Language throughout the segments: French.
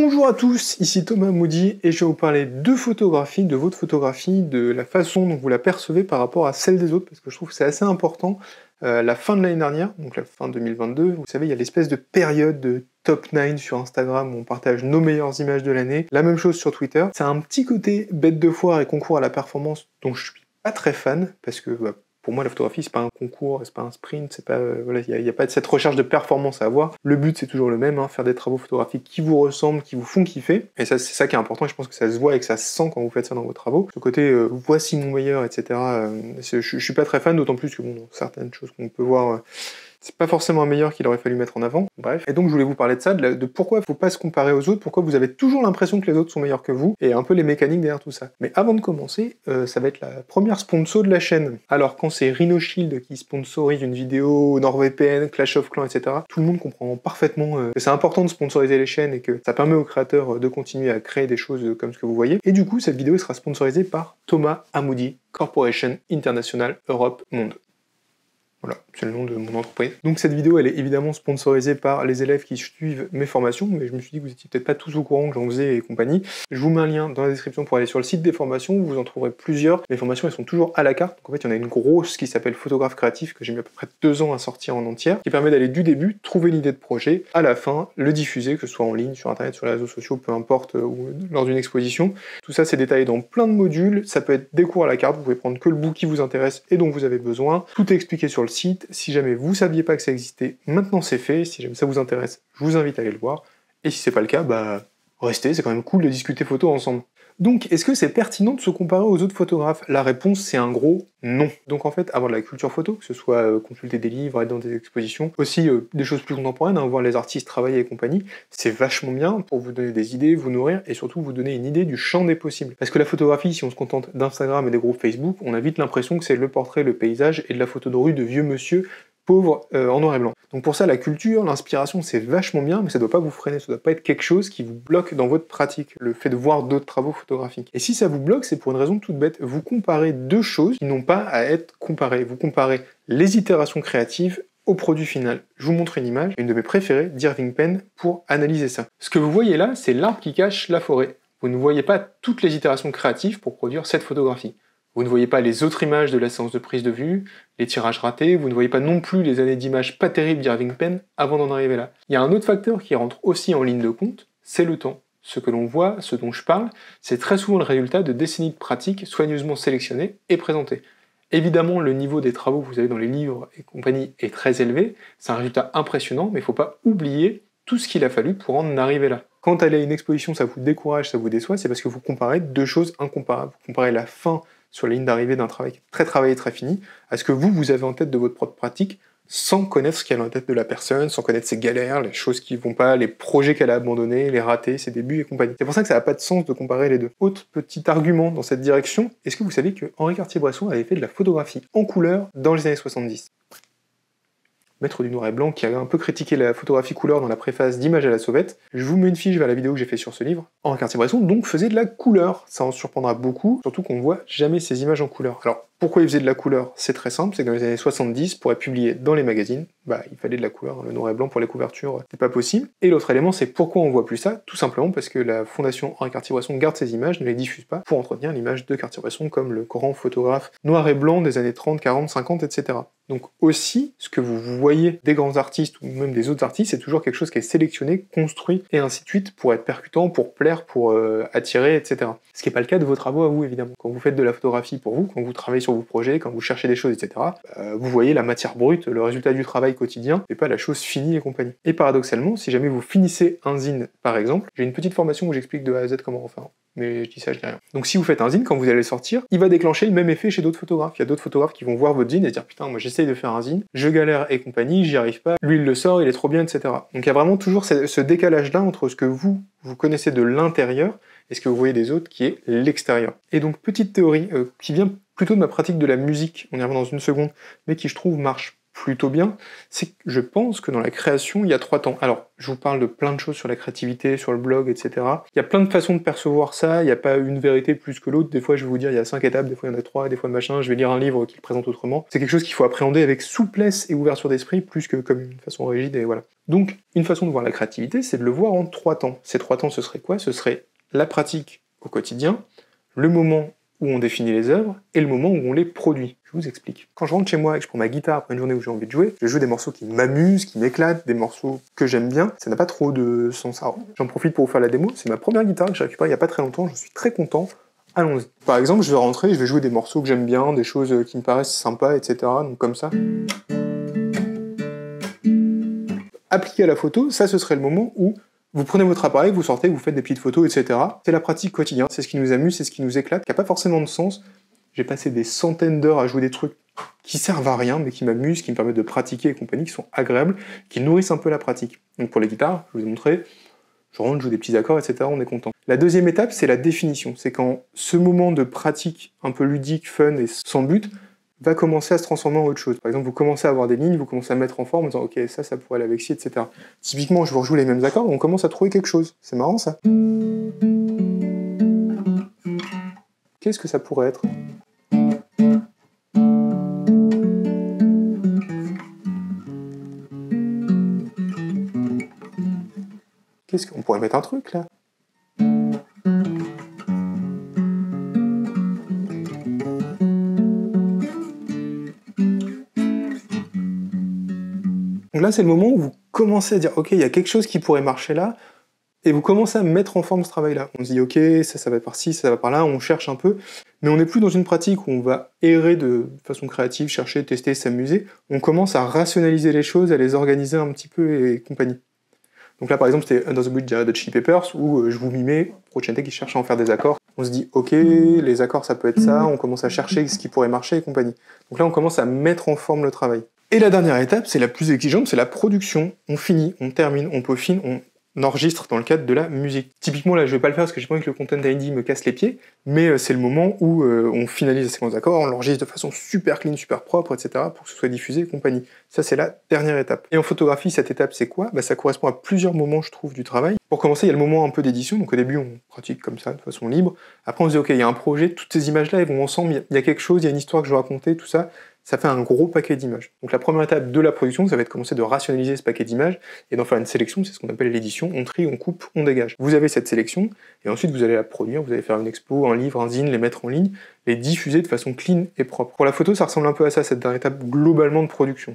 Bonjour à tous, ici Thomas Moody et je vais vous parler de photographie, de votre photographie, de la façon dont vous la percevez par rapport à celle des autres, parce que je trouve que c'est assez important. La fin de l'année dernière, donc la fin 2022, vous savez, il y a l'espèce de période de top 9 sur Instagram où on partage nos meilleures images de l'année. La même chose sur Twitter. C'est un petit côté bête de foire et concours à la performance dont je suis pas très fan, parce que pour moi, la photographie, c'est pas un concours, c'est pas un sprint, c'est pas voilà, il y a pas de cette recherche de performance à avoir. Le but, c'est toujours le même, faire des travaux photographiques qui vous ressemblent, qui vous font kiffer. Et ça, c'est ça qui est important. Et je pense que ça se voit et que ça se sent quand vous faites ça dans vos travaux. Ce côté, voici mon meilleur, etc. Je suis pas très fan, d'autant plus que bon, dans certaines choses qu'on peut voir. C'est pas forcément un meilleur qu'il aurait fallu mettre en avant, bref. Et donc je voulais vous parler de ça, de pourquoi il faut pas se comparer aux autres, pourquoi vous avez toujours l'impression que les autres sont meilleurs que vous, et un peu les mécaniques derrière tout ça. Mais avant de commencer, ça va être la première sponsor de la chaîne. Alors quand c'est Rhinoshield qui sponsorise une vidéo, NordVPN, Clash of Clans, etc., tout le monde comprend parfaitement que c'est important de sponsoriser les chaînes et que ça permet aux créateurs de continuer à créer des choses comme ce que vous voyez. Et du coup, cette vidéo sera sponsorisée par Thomas Moody Corporation International Europe Monde. Voilà, c'est le nom de mon entreprise. Donc cette vidéo, elle est évidemment sponsorisée par les élèves qui suivent mes formations, mais je me suis dit que vous étiez peut-être pas tous au courant que j'en faisais et compagnie. Je vous mets un lien dans la description pour aller sur le site des formations, vous en trouverez plusieurs. Les formations, elles sont toujours à la carte. Donc en fait, il y en a une grosse qui s'appelle Photographe créatif, que j'ai mis à peu près 2 ans à sortir en entière, qui permet d'aller du début, trouver une idée de projet, à la fin, le diffuser, que ce soit en ligne, sur internet, sur les réseaux sociaux, peu importe, ou lors d'une exposition. Tout ça, c'est détaillé dans plein de modules, ça peut être des cours à la carte, vous pouvez prendre que le bout qui vous intéresse et dont vous avez besoin. Tout est expliqué sur le site. Si jamais vous saviez pas que ça existait, maintenant c'est fait. Si jamais ça vous intéresse, je vous invite à aller le voir. Et si c'est pas le cas, restez, c'est quand même cool de discuter photo ensemble. Donc, est-ce que c'est pertinent de se comparer aux autres photographes? La réponse, c'est un gros non. Donc en fait, avoir de la culture photo, que ce soit consulter des livres, être dans des expositions, aussi des choses plus contemporaines, voir les artistes travailler et compagnie, c'est vachement bien pour vous donner des idées, vous nourrir, et surtout vous donner une idée du champ des possibles. Parce que la photographie, si on se contente d'Instagram et des groupes Facebook, on a vite l'impression que c'est le portrait, le paysage, et de la photo de rue de vieux monsieur pauvre en noir et blanc. Donc pour ça, la culture, l'inspiration, c'est vachement bien, mais ça doit pas vous freiner, ça doit pas être quelque chose qui vous bloque dans votre pratique, le fait de voir d'autres travaux photographiques. Et si ça vous bloque, c'est pour une raison toute bête. Vous comparez deux choses qui n'ont pas à être comparées. Vous comparez les itérations créatives au produit final. Je vous montre une image, une de mes préférées, d'Irving Penn, pour analyser ça. Ce que vous voyez là, c'est l'arbre qui cache la forêt. Vous ne voyez pas toutes les itérations créatives pour produire cette photographie. Vous ne voyez pas les autres images de la séance de prise de vue, les tirages ratés, vous ne voyez pas non plus les années d'images pas terribles d'Irving Penn avant d'en arriver là. Il y a un autre facteur qui rentre aussi en ligne de compte, c'est le temps. Ce que l'on voit, ce dont je parle, c'est très souvent le résultat de décennies de pratiques soigneusement sélectionnées et présentées. Évidemment, le niveau des travaux que vous avez dans les livres et compagnie est très élevé, c'est un résultat impressionnant, mais il ne faut pas oublier tout ce qu'il a fallu pour en arriver là. Quand aller à une exposition, ça vous décourage, ça vous déçoit, c'est parce que vous comparez deux choses incomparables. Vous comparez la fin sur la ligne d'arrivée d'un travail très travaillé, très fini, à ce que vous avez en tête de votre propre pratique, sans connaître ce qu'il y a dans la tête de la personne, sans connaître ses galères, les choses qui vont pas, les projets qu'elle a abandonnés, les ratés, ses débuts et compagnie. C'est pour ça que ça n'a pas de sens de comparer les deux. Autre petit argument dans cette direction, est-ce que vous savez que Henri Cartier-Bresson avait fait de la photographie en couleur dans les années 70 ? Maître du noir et blanc, qui a un peu critiqué la photographie couleur dans la préface d'Images à la sauvette. Je vous mets une fiche vers la vidéo que j'ai fait sur ce livre. Henri Cartier-Bresson donc faisait de la couleur. Ça en surprendra beaucoup, surtout qu'on voit jamais ces images en couleur. Alors, pourquoi il faisait de la couleur? C'est très simple, c'est que dans les années 70, pour être publié dans les magazines, il fallait de la couleur, le noir et blanc pour les couvertures, c'est pas possible. Et l'autre élément, c'est pourquoi on voit plus ça? Tout simplement parce que la fondation Henri Cartier-Bresson garde ces images, ne les diffuse pas, pour entretenir l'image de Cartier-Bresson comme le grand photographe noir et blanc des années 30, 40, 50, etc. Donc aussi, ce que vous voyez des grands artistes ou même des autres artistes, c'est toujours quelque chose qui est sélectionné, construit, et ainsi de suite, pour être percutant, pour plaire, pour attirer, etc. Ce qui n'est pas le cas de vos travaux à vous, évidemment. Quand vous faites de la photographie pour vous, quand vous travaillez sur vos projets, quand vous cherchez des choses, etc., vous voyez la matière brute, le résultat du travail quotidien, et pas la chose finie et compagnie. Et paradoxalement, si jamais vous finissez un zine, par exemple, j'ai une petite formation où j'explique de A à Z comment en faire. Mais je dis ça, je dis rien. Donc si vous faites un zine, quand vous allez le sortir, il va déclencher le même effet chez d'autres photographes. Il y a d'autres photographes qui vont voir votre zine et dire putain, moi j'essaye de faire un zine, je galère et compagnie, j'y arrive pas, lui il le sort, il est trop bien, etc. Donc il y a vraiment toujours ce décalage-là entre ce que vous connaissez de l'intérieur et ce que vous voyez des autres qui est l'extérieur. Et donc petite théorie qui vient plutôt de ma pratique de la musique, on y revient dans une seconde, mais qui je trouve marche plutôt bien, c'est que je pense que dans la création, il y a 3 temps. Alors, je vous parle de plein de choses sur la créativité, sur le blog, etc. Il y a plein de façons de percevoir ça, il n'y a pas une vérité plus que l'autre. Des fois, je vais vous dire, il y a 5 étapes, des fois, il y en a 3, des fois, machin. Je vais lire un livre qui le présente autrement. C'est quelque chose qu'il faut appréhender avec souplesse et ouverture d'esprit, plus que comme une façon rigide, et voilà. Donc, une façon de voir la créativité, c'est de le voir en 3 temps. Ces 3 temps, ce serait quoi? Ce serait la pratique au quotidien, le moment où on définit les œuvres, et le moment où on les produit. Je vous explique. Quand je rentre chez moi et que je prends ma guitare après une journée où j'ai envie de jouer, je joue des morceaux qui m'amusent, qui m'éclatent, des morceaux que j'aime bien, ça n'a pas trop de sens. Alors, j'en profite pour vous faire la démo, c'est ma première guitare que j'ai récupérée il n'y a pas très longtemps, je suis très content, allons-y. Par exemple, je vais rentrer, je vais jouer des morceaux que j'aime bien, des choses qui me paraissent sympas, etc. Donc comme ça. Appliqué à la photo, ça ce serait le moment où vous prenez votre appareil, vous sortez, vous faites des petites photos, etc. C'est la pratique quotidienne, c'est ce qui nous amuse, c'est ce qui nous éclate, qui n'a pas forcément de sens. J'ai passé des centaines d'heures à jouer des trucs qui servent à rien, mais qui m'amusent, qui me permettent de pratiquer et compagnie, qui sont agréables, qui nourrissent un peu la pratique. Donc pour les guitares, je vous ai montré, je rentre, je joue des petits accords, etc. On est content. La deuxième étape, c'est la définition. C'est quand ce moment de pratique un peu ludique, fun et sans but, va commencer à se transformer en autre chose. Par exemple, vous commencez à avoir des lignes, vous commencez à mettre en forme en disant « Ok, ça pourrait aller avec ci, etc. » Typiquement, je vous rejoue les mêmes accords, on commence à trouver quelque chose. C'est marrant, ça. Qu'est-ce que ça pourrait être? Qu'est-ce qu'on pourrait mettre un truc, là? Donc là, c'est le moment où vous commencez à dire « Ok, il y a quelque chose qui pourrait marcher là », et vous commencez à mettre en forme ce travail-là. On se dit « Ok, ça va par ci, ça va par là », on cherche un peu, mais on n'est plus dans une pratique où on va errer de façon créative, chercher, tester, s'amuser. On commence à rationaliser les choses, à les organiser un petit peu et compagnie. Donc là, par exemple, c'était Under the Bridge de Chili Peppers, où je vous mimais Procente qui cherche à en faire des accords. On se dit, ok, les accords, ça peut être ça, on commence à chercher ce qui pourrait marcher et compagnie. Donc là, on commence à mettre en forme le travail. Et la dernière étape, c'est la plus exigeante, c'est la production. On finit, on termine, on peaufine, on enregistre dans le cadre de la musique. Typiquement, là, je vais pas le faire parce que j'ai pas envie que le Content ID me casse les pieds, mais c'est le moment où on finalise la séquence d'accords, on l'enregistre de façon super clean, super propre, etc., pour que ce soit diffusé et compagnie. Ça, c'est la dernière étape. Et en photographie, cette étape, c'est quoi? Ça correspond à plusieurs moments, je trouve, du travail. Pour commencer, il y a le moment un peu d'édition, donc au début, on pratique comme ça, de façon libre. Après, on se dit, ok, il y a un projet, toutes ces images-là, elles vont ensemble, il y a quelque chose, il y a une histoire que je veux raconter, tout ça. Ça fait un gros paquet d'images. Donc la première étape de la production, ça va être commencer de rationaliser ce paquet d'images et d'en faire une sélection, c'est ce qu'on appelle l'édition, on trie, on coupe, on dégage. Vous avez cette sélection, et ensuite vous allez la produire, vous allez faire une expo, un livre, un zine, les mettre en ligne, les diffuser de façon clean et propre. Pour la photo, ça ressemble un peu à ça, cette dernière étape globalement de production.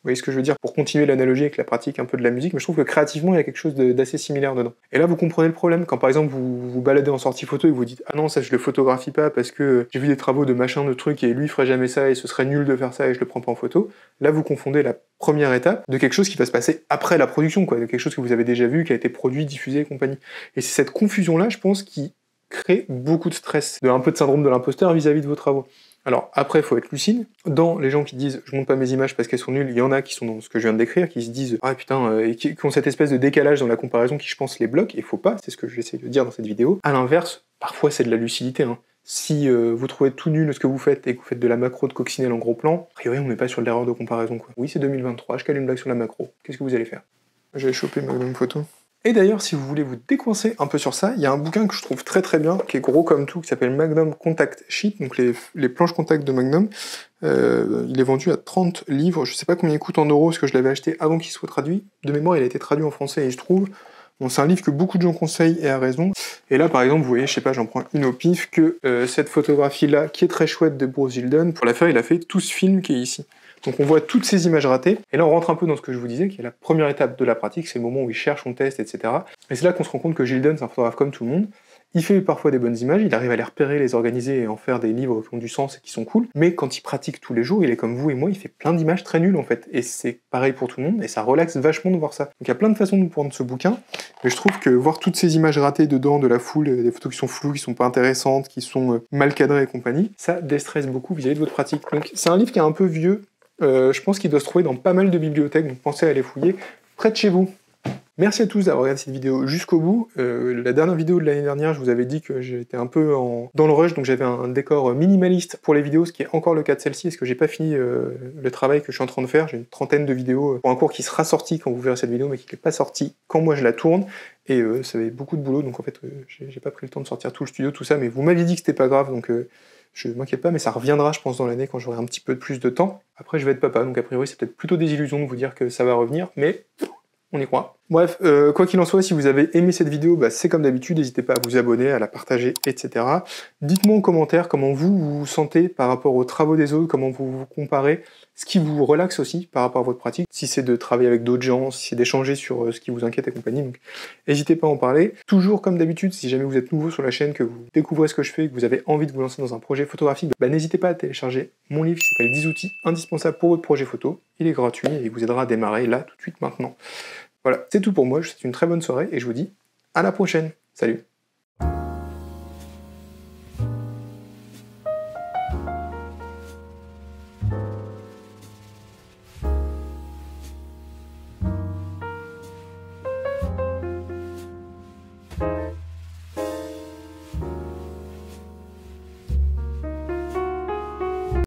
Vous voyez ce que je veux dire? Pour continuer l'analogie avec la pratique un peu de la musique, mais je trouve que créativement, il y a quelque chose d'assez similaire dedans. Et là, vous comprenez le problème. Quand par exemple, vous vous baladez en sortie photo et vous dites « Ah non, ça je le photographie pas parce que j'ai vu des travaux de machin, de trucs, et lui il ferait jamais ça, et ce serait nul de faire ça, et je le prends pas en photo », là vous confondez la première étape de quelque chose qui va se passer après la production, quoi, de quelque chose que vous avez déjà vu, qui a été produit, diffusé et compagnie. Et c'est cette confusion-là, je pense, qui crée beaucoup de stress, un peu de syndrome de l'imposteur vis-à-vis de vos travaux. Alors après, il faut être lucide. Dans les gens qui disent « je monte pas mes images parce qu'elles sont nulles », il y en a qui sont dans ce que je viens de décrire, qui se disent « ah putain », et qui ont cette espèce de décalage dans la comparaison qui, je pense, les bloque, et faut pas, c'est ce que j'essaie de dire dans cette vidéo. À l'inverse, parfois c'est de la lucidité, hein. Si vous trouvez tout nul ce que vous faites et que vous faites de la macro de coccinelle en gros plan, a priori on met pas sur l'erreur de comparaison, quoi. Oui, c'est 2023, je cale une blague sur la macro. Qu'est-ce que vous allez faire? J'ai chopé ma même photo. Et d'ailleurs, si vous voulez vous décoincer un peu sur ça, il y a un bouquin que je trouve très très bien, qui est gros comme tout, qui s'appelle Magnum Contact Sheet, donc les planches contact de Magnum. Il est vendu à 30 livres, je sais pas combien il coûte en euros, parce que je l'avais acheté avant qu'il soit traduit. De mémoire, il a été traduit en français, et je trouve, bon, c'est un livre que beaucoup de gens conseillent, et à raison. Et là, par exemple, vous voyez, je sais pas, j'en prends une au pif, que cette photographie-là, qui est très chouette de Bruce Gilden, pour la faire, il a fait tout ce film qui est ici. Donc on voit toutes ces images ratées, et là on rentre un peu dans ce que je vous disais, qui est la première étape de la pratique, c'est le moment où il cherche, on teste, etc. Et c'est là qu'on se rend compte que Gilden, c'est un photographe comme tout le monde, il fait parfois des bonnes images, il arrive à les repérer, les organiser et en faire des livres qui ont du sens et qui sont cool, mais quand il pratique tous les jours, il est comme vous et moi, il fait plein d'images très nulles en fait, et c'est pareil pour tout le monde, et ça relaxe vachement de voir ça. Donc il y a plein de façons de prendre ce bouquin, mais je trouve que voir toutes ces images ratées dedans, de la foule, des photos qui sont floues, qui sont pas intéressantes, qui sont mal cadrées et compagnie, ça déstresse beaucoup vis-à-vis de votre pratique. Donc c'est un livre qui est un peu vieux, je pense qu'il doit se trouver dans pas mal de bibliothèques, donc pensez à aller fouiller près de chez vous. Merci à tous d'avoir regardé cette vidéo jusqu'au bout. La dernière vidéo de l'année dernière, je vous avais dit que j'étais un peu dans le rush, donc j'avais un décor minimaliste pour les vidéos, ce qui est encore le cas de celle-ci, parce que j'ai pas fini le travail que je suis en train de faire. J'ai une trentaine de vidéos pour un cours qui sera sorti quand vous verrez cette vidéo, mais qui n'est pas sorti quand moi je la tourne, et ça avait beaucoup de boulot, donc en fait j'ai pas pris le temps de sortir tout le studio, tout ça, mais vous m'aviez dit que c'était pas grave, donc je m'inquiète pas, mais ça reviendra, je pense, dans l'année quand j'aurai un petit peu plus de temps. Après, je vais être papa, donc a priori, c'est peut-être plutôt des illusions de vous dire que ça va revenir, mais on y croit. Bref, quoi qu'il en soit, si vous avez aimé cette vidéo, c'est comme d'habitude, n'hésitez pas à vous abonner, à la partager, etc. Dites-moi en commentaire comment vous vous sentez par rapport aux travaux des autres, comment vous vous comparez, ce qui vous relaxe aussi par rapport à votre pratique, si c'est de travailler avec d'autres gens, si c'est d'échanger sur ce qui vous inquiète et compagnie, donc n'hésitez pas à en parler. Toujours comme d'habitude, si jamais vous êtes nouveau sur la chaîne, que vous découvrez ce que je fais, que vous avez envie de vous lancer dans un projet photographique, n'hésitez pas à télécharger mon livre qui s'appelle 10 outils indispensables pour votre projet photo. Il est gratuit et il vous aidera à démarrer là, tout de suite, maintenant. Voilà, c'est tout pour moi, je vous souhaite une très bonne soirée et je vous dis à la prochaine. Salut!